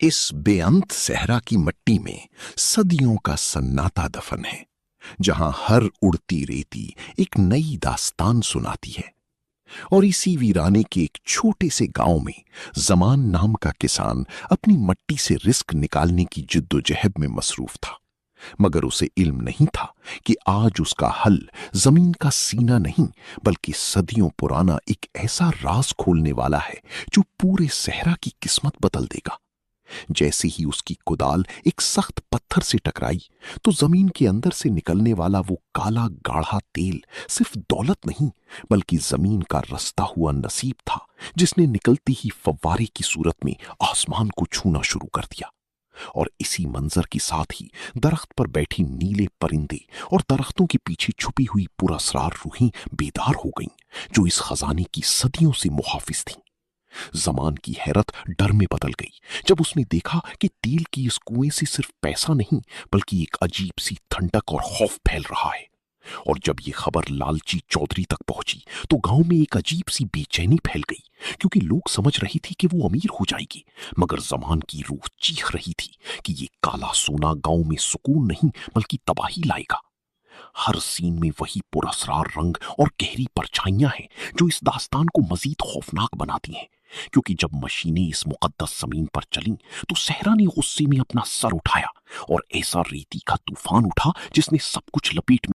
इस बेअंत सहरा की मिट्टी में सदियों का सन्नाटा दफन है, जहां हर उड़ती रेती एक नई दास्तान सुनाती है। और इसी वीराने के एक छोटे से गांव में जमान नाम का किसान अपनी मट्टी से रिस्क निकालने की जिद्दोजहद में मसरूफ था। मगर उसे इल्म नहीं था कि आज उसका हल जमीन का सीना नहीं, बल्कि सदियों पुराना एक ऐसा राज खोलने वाला है जो पूरे सहरा की किस्मत बदल देगा। जैसे ही उसकी कुदाल एक सख्त पत्थर से टकराई, तो जमीन के अंदर से निकलने वाला वो काला गाढ़ा तेल सिर्फ दौलत नहीं, बल्कि जमीन का रसता हुआ नसीब था, जिसने निकलती ही फव्वारे की सूरत में आसमान को छूना शुरू कर दिया। और इसी मंजर के साथ ही दरख्त पर बैठी नीले परिंदे और दरख्तों के पीछे छुपी हुई पुरअसरार रूहें बेदार हो गईं, जो इस खजाने की सदियों से मुहाफिज थीं। जमान की हैरत डर में बदल गई जब उसने देखा कि तेल की इस कुएं से सिर्फ पैसा नहीं, बल्कि एक अजीब सी ठंडक और खौफ फैल रहा है। और जब ये खबर लालची चौधरी तक पहुंची, तो गांव में एक अजीब सी बेचैनी फैल गई, क्योंकि लोग समझ रही थी कि वो अमीर हो जाएगी, मगर जमान की रूह चीख रही थी कि ये काला सोना गांव में सुकून नहीं, बल्कि तबाही लाएगा। हर सीन में वही पुरअसरार रंग और गहरी परछाइयां हैं, जो इस दास्तान को मजीद खौफनाक बनाती हैं। क्योंकि जब मशीनें इस मुकद्दस जमीन पर चलीं, तो सहरा ने गुस्से में अपना सर उठाया और ऐसा रेती का तूफान उठा जिसने सब कुछ लपेट में